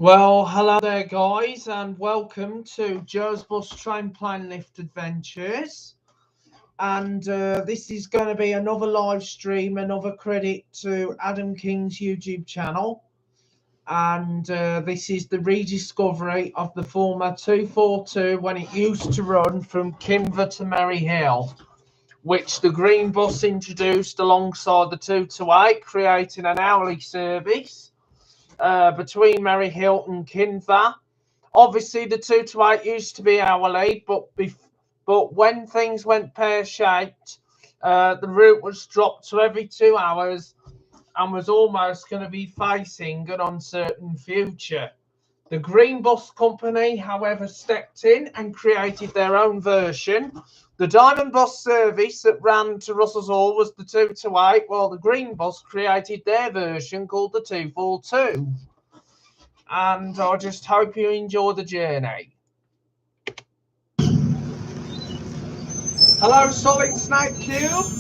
Well, hello there, guys, and welcome to Joe's Bus Train Plane Lift Adventures. And this is going to be another live stream, another credit to Adam King's YouTube channel. And this is the rediscovery of the former 242 when it used to run from Kinver to Merry Hill, which the Green Bus introduced alongside the 228, creating an hourly service between Merry Hill and Kinver. Obviously, the 228 used to be hourly, but when things went pear-shaped, the route was dropped to every 2 hours and was almost going to be facing an uncertain future. The Green Bus Company, however, stepped in and created their own version. The Diamond Bus service that ran to Russell's Hall was the 228, while the Green Bus created their version called the 242. And I just hope you enjoy the journey. Hello, Solid Snake Cubes.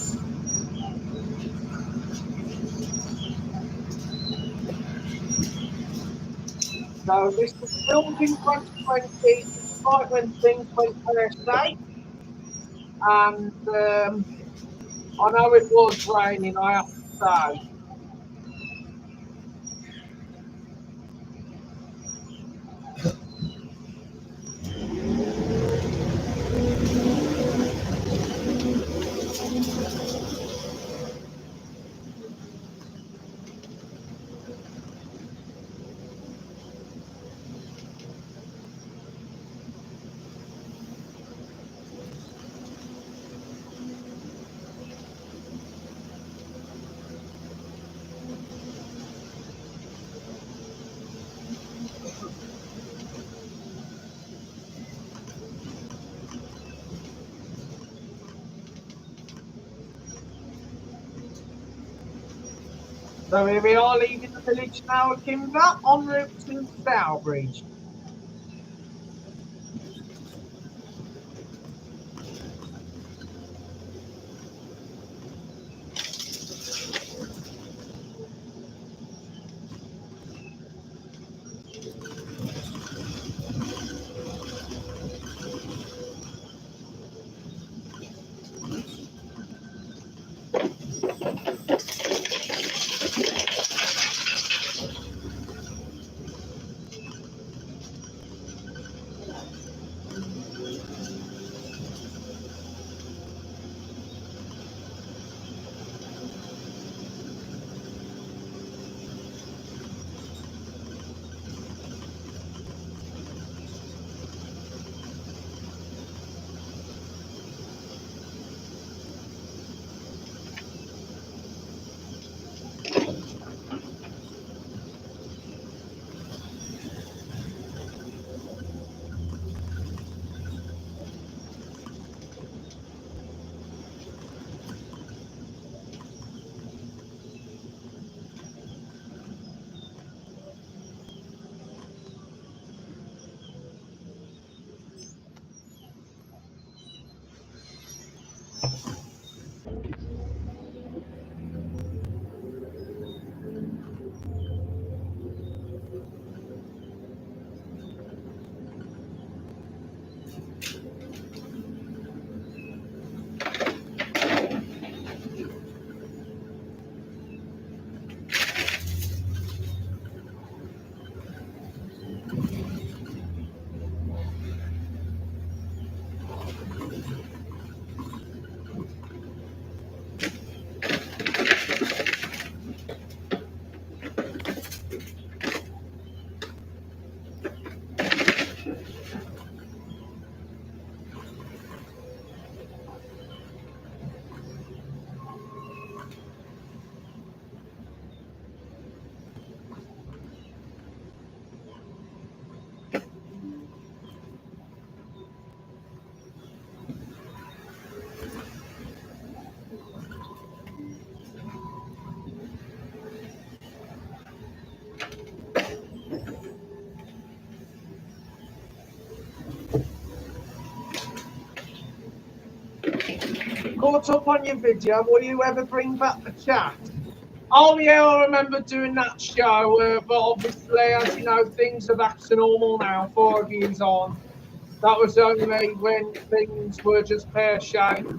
So this was filmed in 2020, despite when things went pear-shaped. And I know it was raining, I have to say. So here we are leaving the village now at Kinver, en route to Stourbridge. Caught up on your video, will you ever bring back the chat? Oh yeah, I remember doing that show, but obviously, as you know, things are back to normal now. 4 years on, that was only when things were just pear shaped.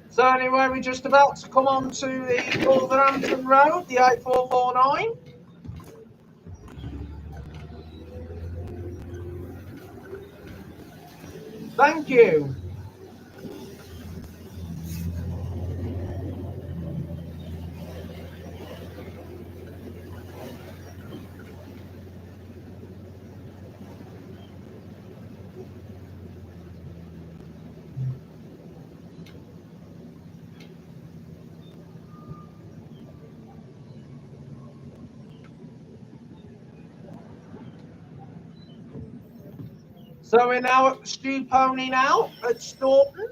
So anyway, we're just about to come on to the Wolverhampton Road, the 8449. Thank you. So we're now at the Stew Pony now at Staunton.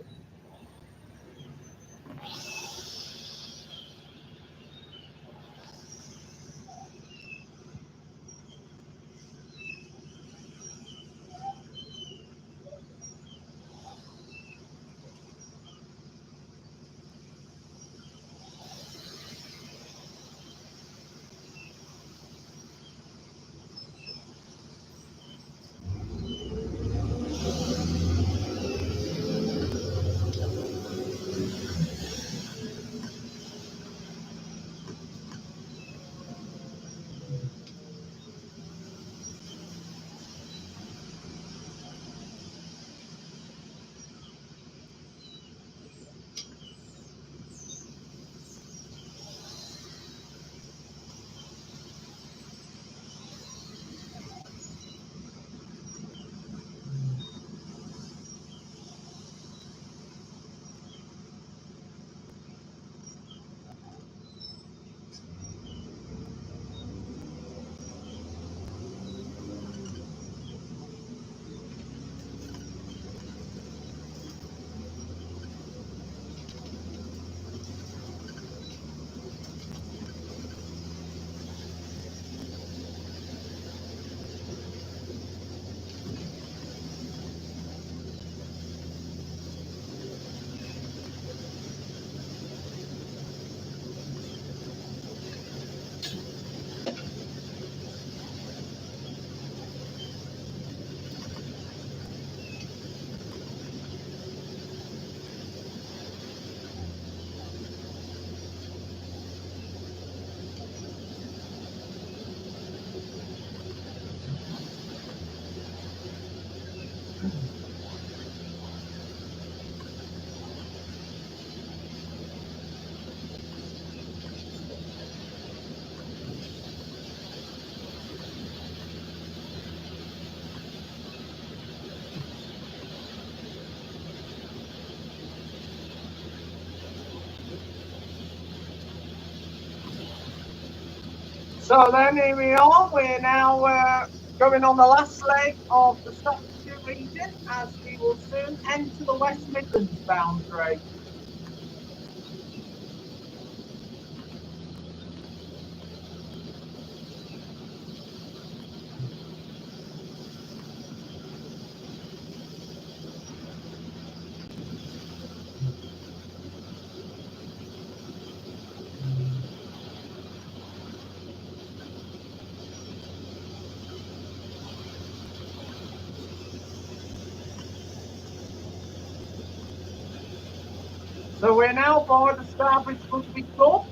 So then here we are. We're now going on the last leg of the Staffordshire region as we will soon enter the West Midlands boundary. So we're now by the Starbridge Rugby Club,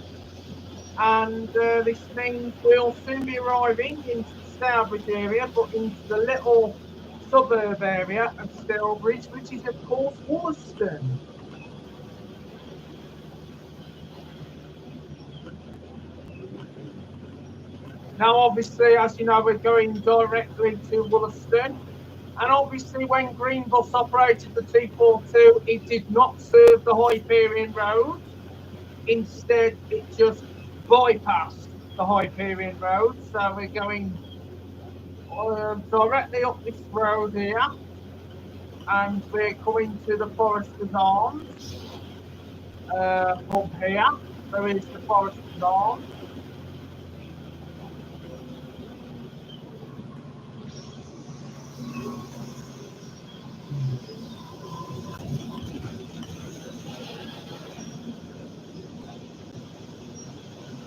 and this means we'll soon be arriving into the Starbridge area, but into the little suburb area of Starbridge, which is of course Wollaston. Now, obviously, as you know, we're going directly to Wollaston. And obviously, when Green Bus operated the 242, it did not serve the Hyperion Road. Instead, it just bypassed the Hyperion Road. So we're going directly up this road here. And we're coming to the Forester's Arms pub here. There is the Forester's Arms.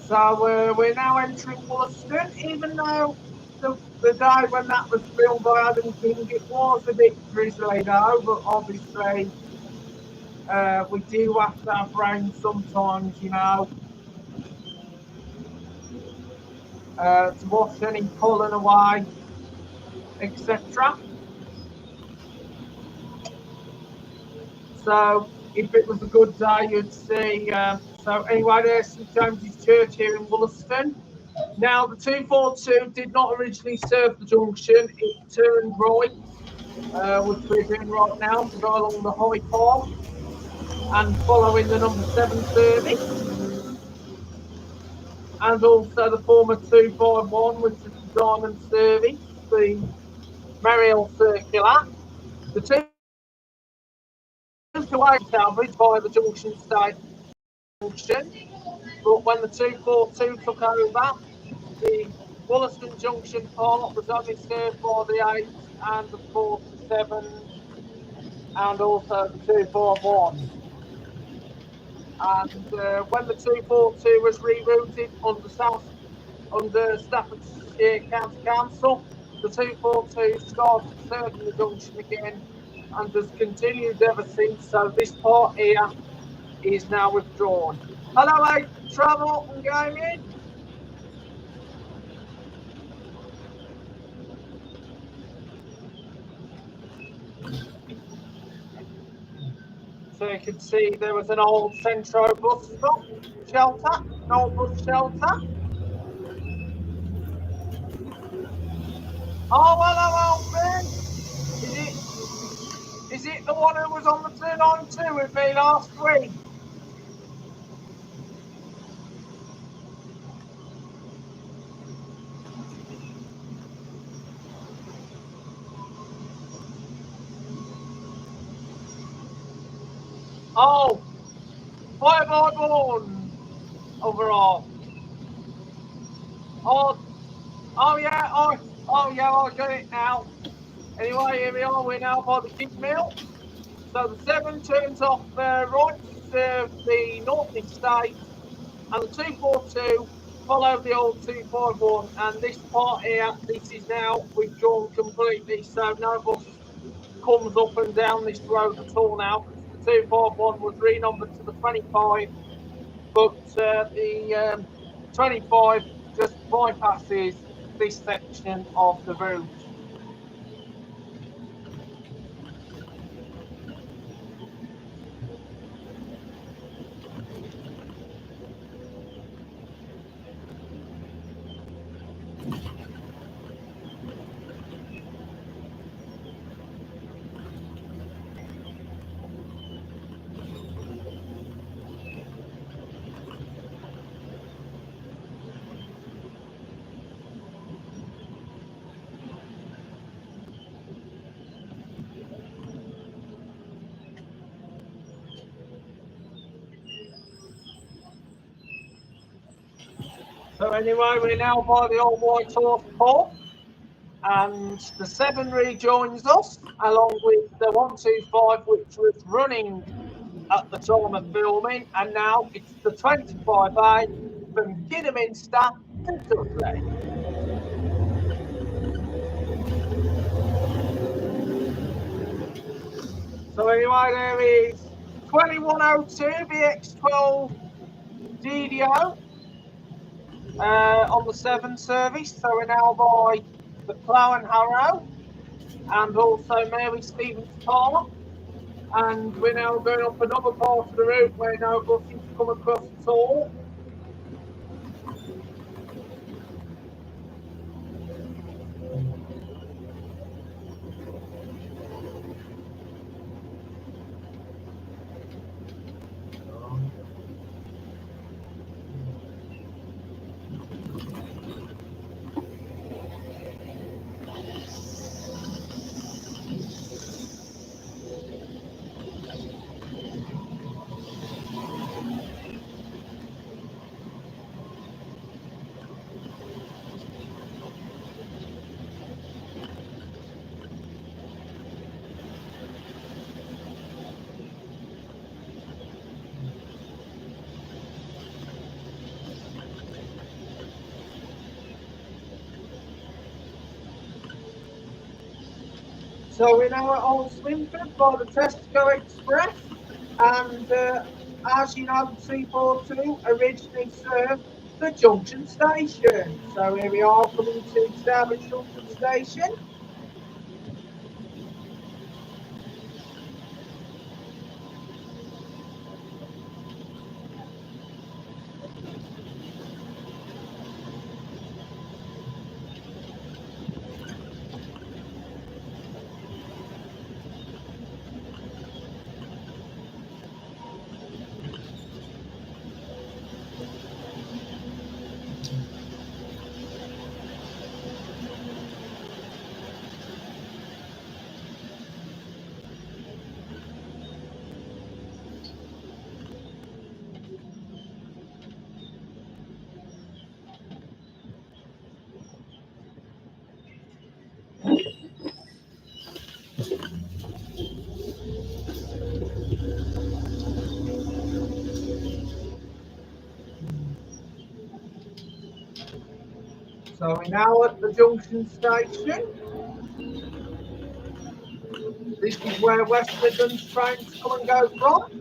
So we're now entering Wollaston, even though the day when that was filmed by Adam King, it was a bit drizzly though, but obviously we do have to have rain sometimes, you know, to wash any pollen away, etc. So if it was a good day, you'd see. So anyway, there's St James's Church here in Wollaston. Now the 242 did not originally serve the junction. It turned right, which we're doing right now, to go along the High Park and following the number 7 service, and also the former 251, which is the Diamond service, the Merrill Circular. The 228 Bridge via the junction station, but when the 242 took over, the Wollaston Junction part was only served by the 8 and the 47 and also the 241. And when the 242 was rerouted under Staffordshire County Council, the 242 started serving the junction again and has continued ever since. So this part here is now withdrawn. Hello, Travel and Gaming. So you can see there was an old Centro bus stop shelter, an old bus shelter. Oh, hello, Alfie. Is it the one who was on the 292 with me last week? Oh, why have I born overall? Oh, oh yeah, oh yeah, I get it now. Anyway, here we are. We're now by the Kid Mill. So the 7 turns off right to serve the North Estate, and the 242 follow the old 251. And this part here, this is now withdrawn completely. So no bus comes up and down this road at all now, because the 251 was renumbered to the 25, but the 25 just bypasses this section of the route. So anyway, we're now by the old White Horse pub, and the 7 rejoins us, along with the 125, which was running at the time of filming, and now it's the 25A from Kidderminster to Dudley. So anyway, there is 2102 BX12 DDO on the 7 service. So we're now by the Plough and Harrow, and also Mary Stevens Park. And we're now going up another part of the route where no buses come across at all. So we're now at Old Swinford by the Tesco Express, and as you know, the 242 originally served the junction station. So here we are coming to Stourbridge Junction Station. So we're now at the junction station. This is where West Midlands trains come and go from.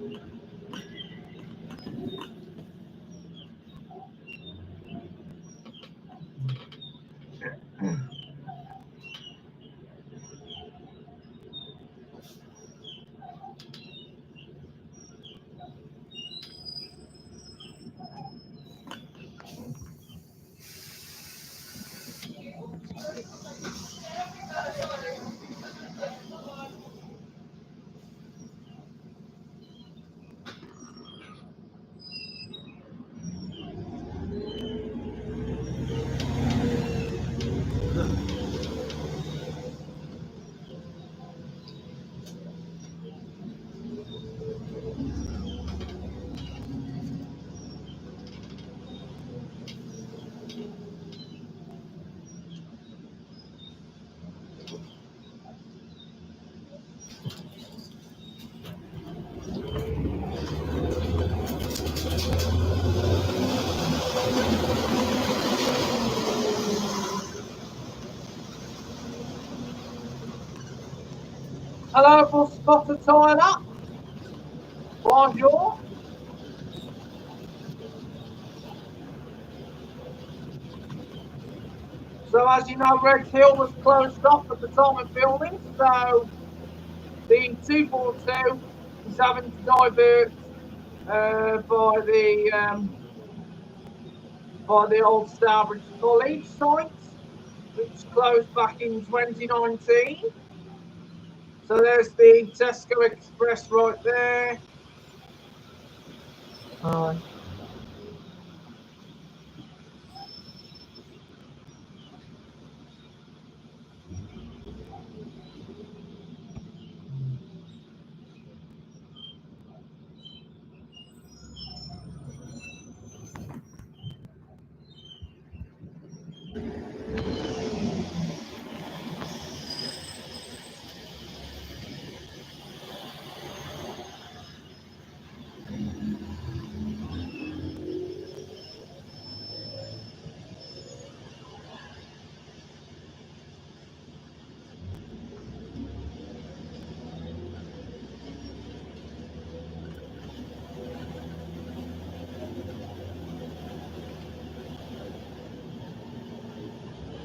Hello, bus spotter Tyler. Bonjour. So as you know, Red Hill was closed off at the time of filming, so the 242 is having to divert by the old Stourbridge College site, which closed back in 2019. So there's the Tesco Express right there.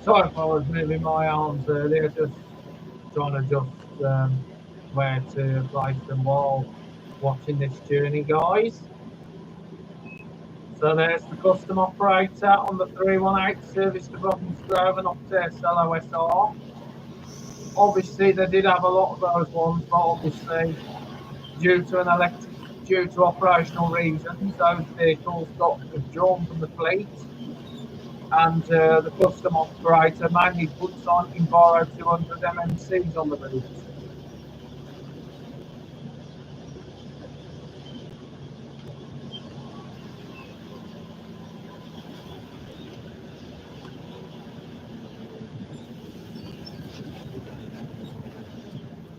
Sorry if I was moving my arms earlier, just trying to adjust where to place them while watching this journey, guys. So there's the custom operator on the 318 service to Brotham's Grove and up to SLOSR. Obviously, they did have a lot of those ones, but obviously, due to operational reasons, those vehicles got withdrawn from the fleet, and the custom operator mainly puts on Kinver 200 MMCs on the route.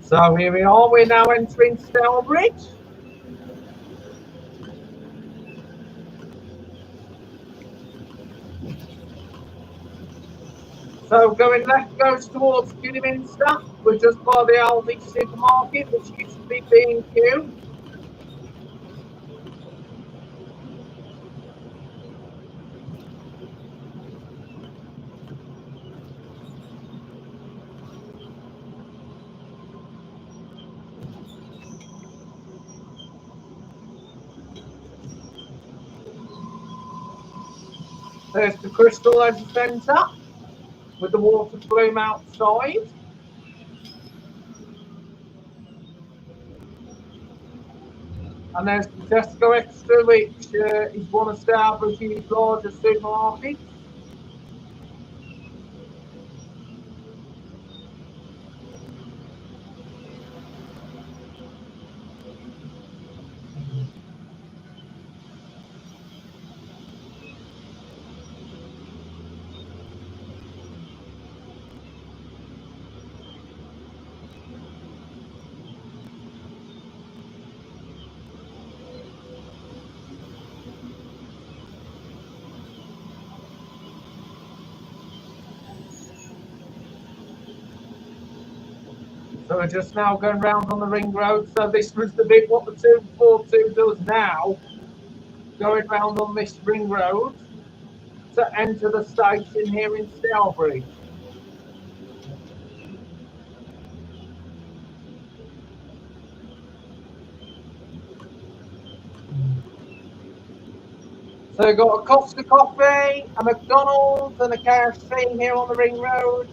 So here we are, we're now entering Stourbridge. So going left goes towards Kidderminster. We're just by the Aldi supermarket, which used to be B&Q. There's the Crystal Leisure Centre with the water plume outside. And there's the Tesco Extra, which is one of Stourbridge's largest supermarkets. So we're just now going round on the ring road. So this was the bit what the 242 does now, going round on this ring road to enter the station here in Stourbridge. So we've got a Costa Coffee, a McDonald's and a KFC here on the ring road.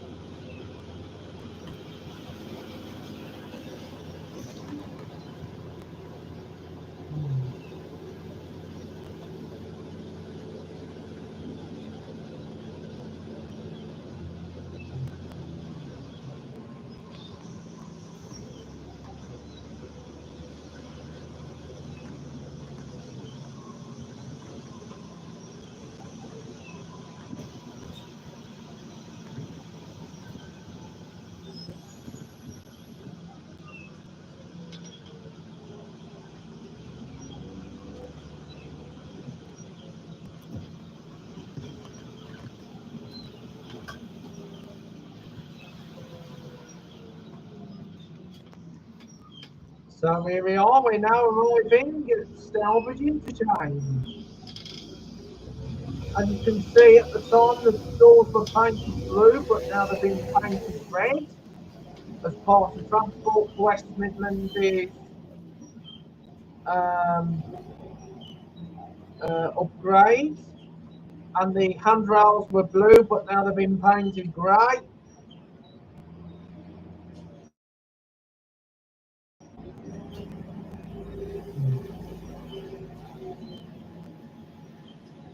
So here we are, we're now arriving at Stourbridge Interchange. And you can see at the time the doors were painted blue, but now they've been painted red as part of Transport for West Midlands' um, upgrade. And the handrails were blue, but now they've been painted grey.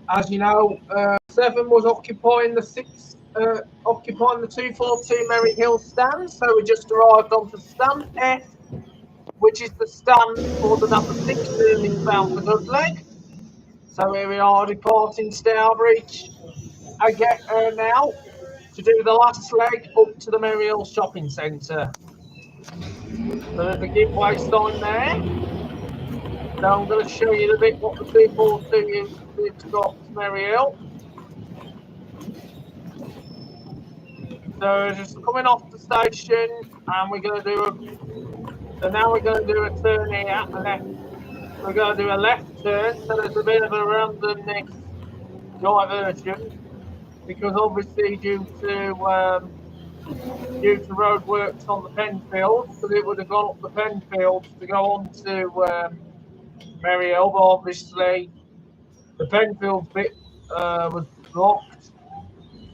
As you know, 7 was occupying the 242 Merry Hill stand, so we just arrived onto stand F, which is the stand for the number 6 journeys bound for Dudley. So here we are departing Stourbridge. I get her now to do the last leg up to the Merry Hill Shopping Centre. So there's a giveaway sign there. So I'm going to show you the bit what the 242 used to do to go up to Merry Hill. So just coming off the station, and we're going to do a. So now we're going to do a turn here, and then we're going to do a left turn. So there's a bit of a randomness diversion because obviously due to roadworks on the Penfield, because it would have gone up the Penfield to go on to Merry Hill, but obviously the Penfield bit was blocked,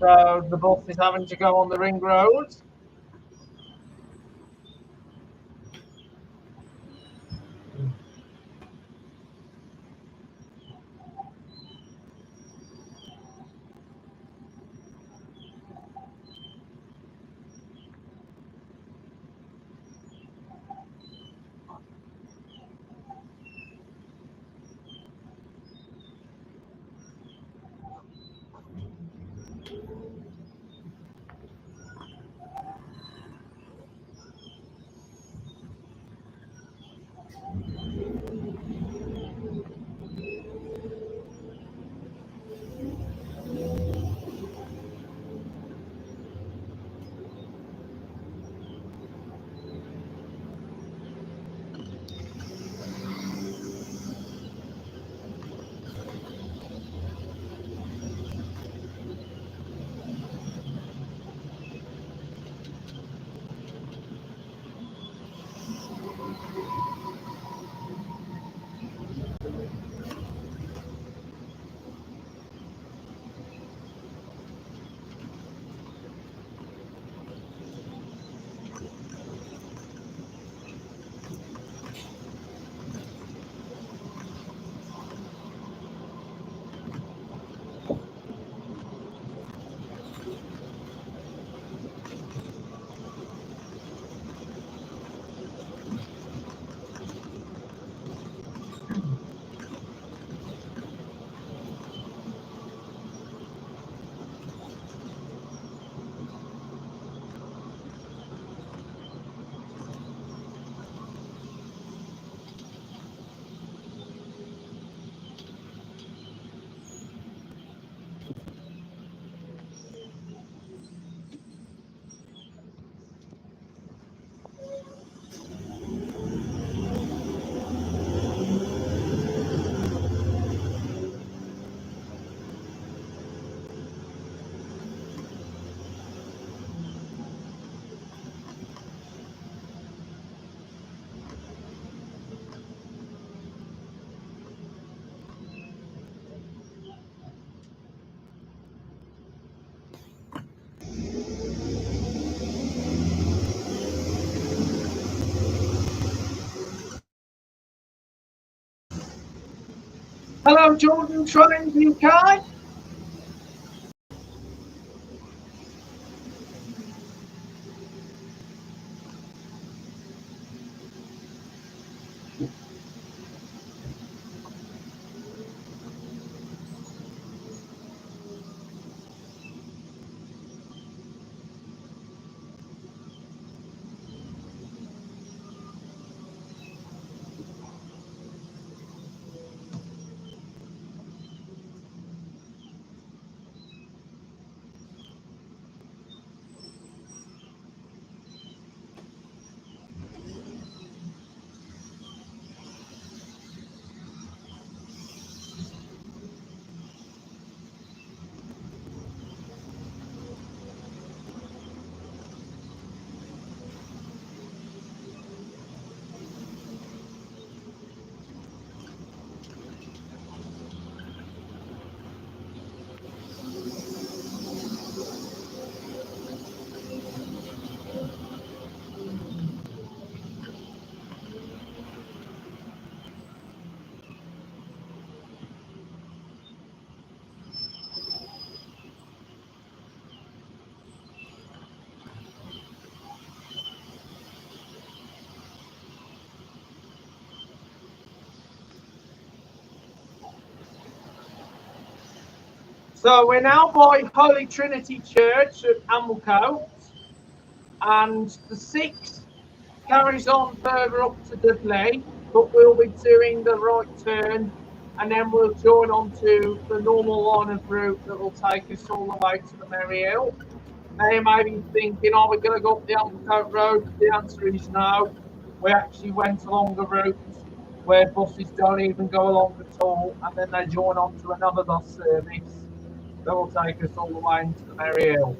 so the bus is having to go on the ring road. Hello, Jordan Trains UK. So we're now by Holy Trinity Church at Amelcote, and the 6 carries on further up to Dudley, but we'll be doing the right turn, and then we'll join on to the normal line of route that will take us all the way to the Merry Hill. Now you may be thinking, are we going to go up the Amelcote Road? The answer is no. We actually went along the route where buses don't even go along at all, and then they join on to another bus service that will take us all the way into the Merry Hill.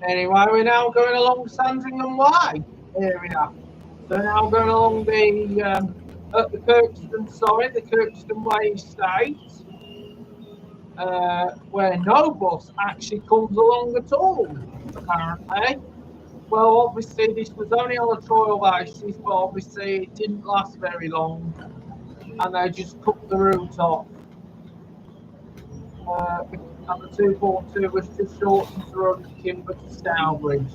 Anyway, we're now going along Sandringham Way area. So now going along the Kirkston, the Kirkston Way estate, where no bus actually comes along at all, apparently. Well, obviously this was only on a trial basis, but obviously it didn't last very long, and they just cut the route off. and the 242 was just shortened to run Kinver to Stourbridge.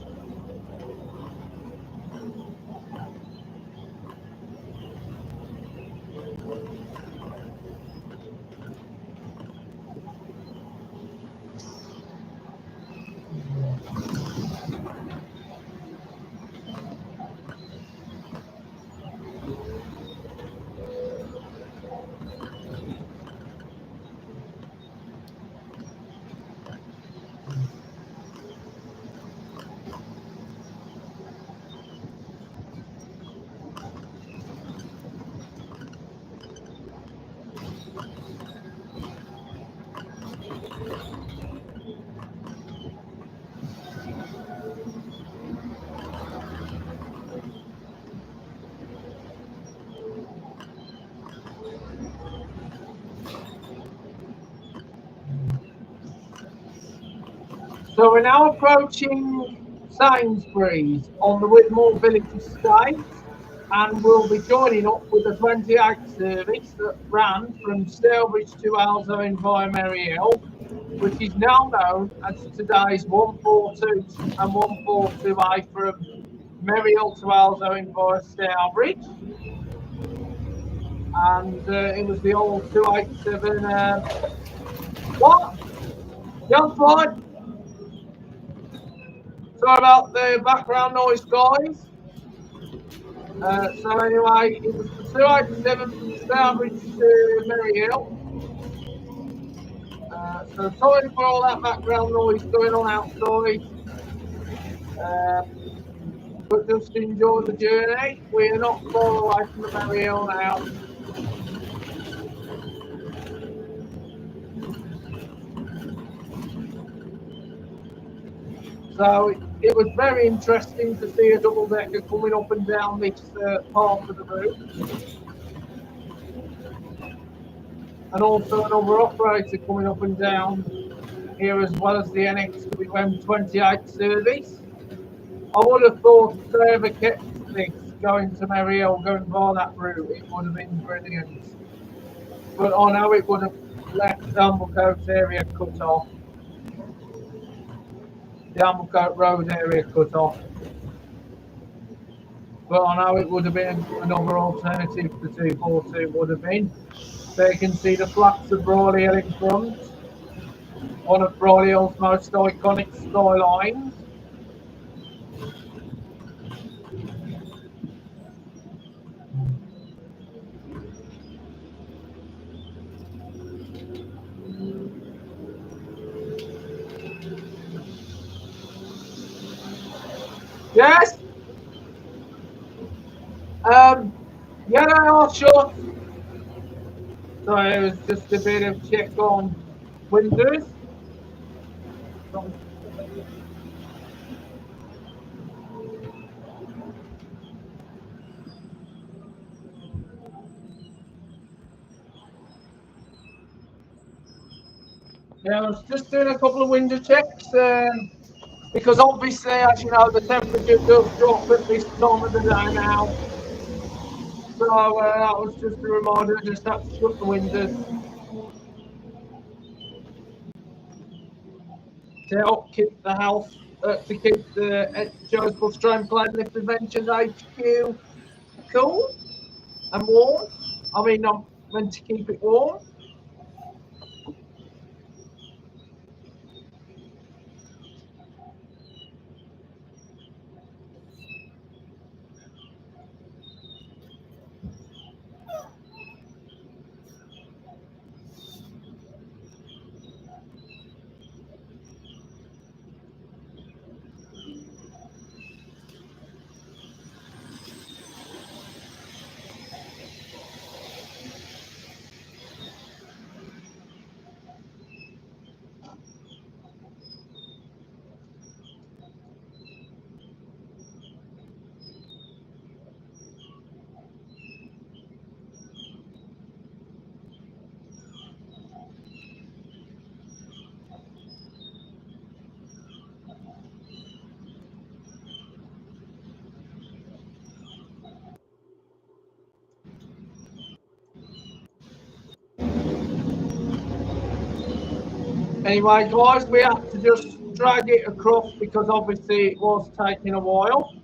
So we're now approaching Sainsbury's on the Whitmore Village Estate, and we'll be joining up with the 28 service that ran from Stourbridge to Alzone via Merry Hill, which is now known as today's 142 and 142A from Merry Hill to Alzone via Stourbridge. And it was the old 287. What? Young Floyd? Sorry about the background noise, guys. So anyway, it was the 287 from Stourbridge to Merry Hill. So sorry for all that background noise going on outside. But just enjoy the journey. We're not far away from the Merry Hill now. So it was very interesting to see a double decker coming up and down this part of the route. And also another operator coming up and down here, as well as the NX M28 service. I would have thought if they ever kept this going to Merry Hill, going via that route, it would have been brilliant. But I know it would have left the Amblecote area cut off. The Amblecote Road area cut off. But I know it would have been another alternative to 242 would have been. So you can see the flats of Brawley Hill in front. One of Brawley Hill's most iconic skylines. Yes? Yeah, they are shut. So it was just a bit of check on windows. Yeah, I was just doing a couple of window checks because obviously, as you know, the temperature does drop at this time of the day now. So that was just a reminder, just have to shut the windows to help keep the house, to keep the Joe's Bus Train Plan Lift Adventures HQ cool and warm. I mean, I'm meant to keep it warm. Anyway, guys, we have to just drag it across because obviously it was taking a while.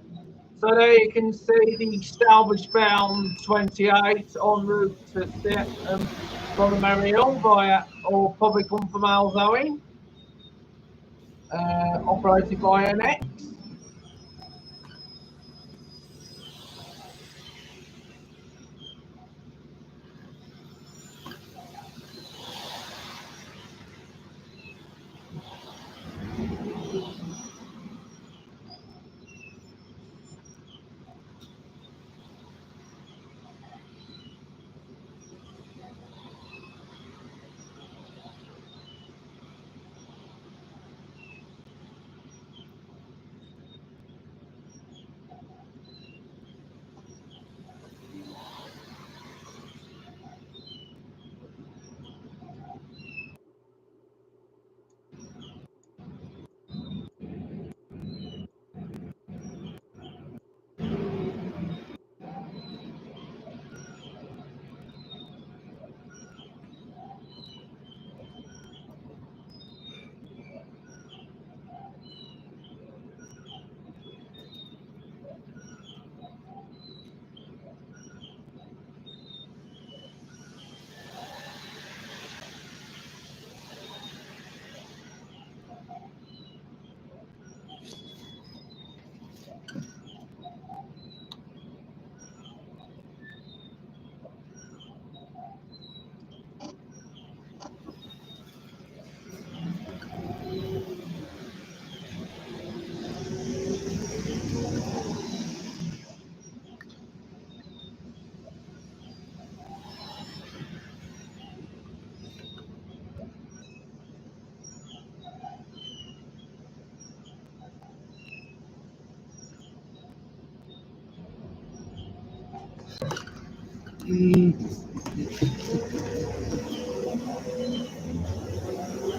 So there you can see the salvage bound 28 en route to from the Mariel via, or probably come from Alzoin, operated by NX.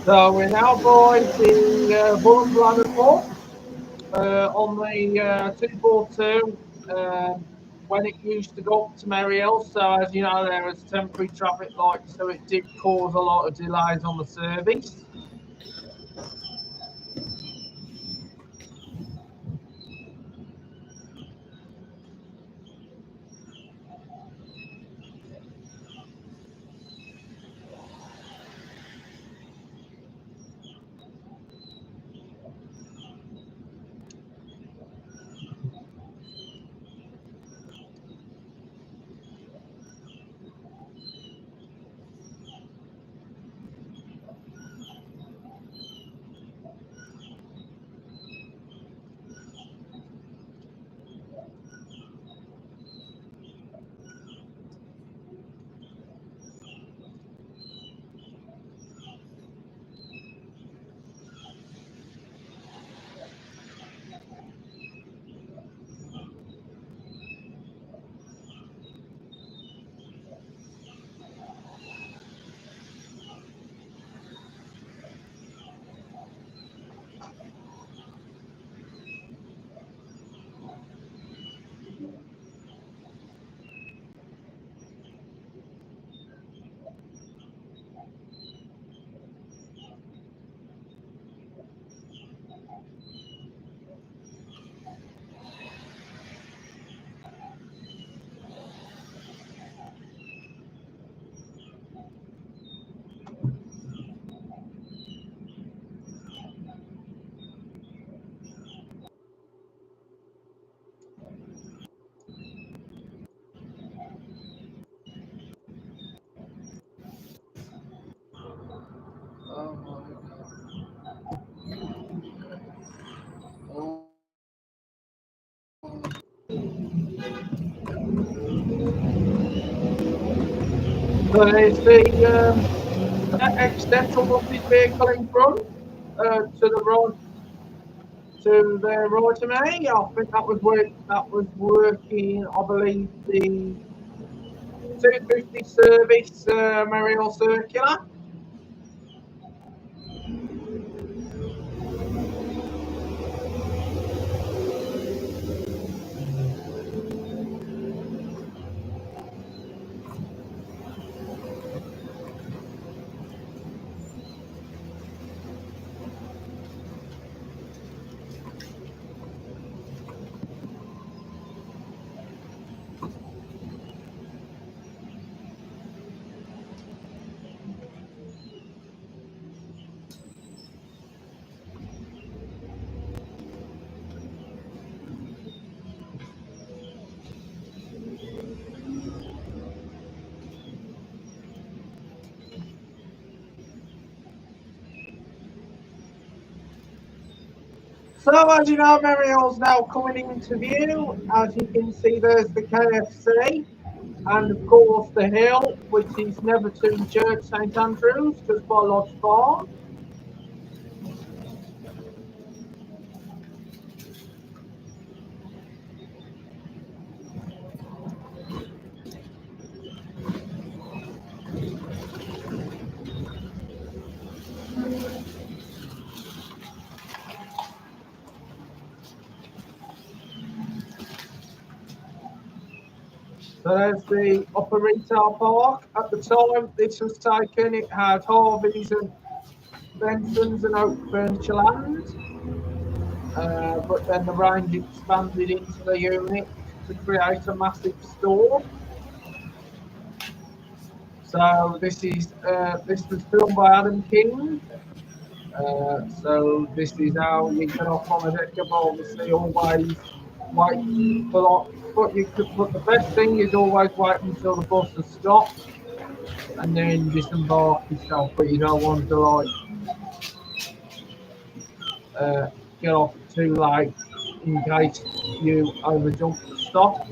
So we're now by the Bullet Bladder Port on the 242 when it used to go up to Mariel. So as you know, there was temporary traffic lights, so it did cause a lot of delays on the service. Oh my God. So there's the accidental mounted vehicle in front, to the right, to the right of me. I think that was working. I believe the 250 service Mariel Circular. So as you know, Mariel's now coming into view. As you can see, there's the KFC, and of course the hill, which is Neverton Church, St Andrews, just by Lodge Farm. So there's the upper retail park. At the time this was taken, it had Harvey's and Benson's and Oak Furniture Land. But then the range expanded into the unit to create a massive store. So this was filmed by Adam King. So this is how you get off on a deck of obviously always wait for but the best thing is always wait until the bus has stopped and then disembark yourself, but you don't want to like get off too late in case you overjump the stop.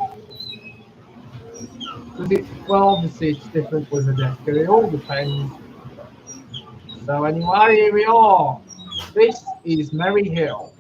Well, obviously it's different with a decker, it all depends. So anyway, here we are. This is Merry Hill.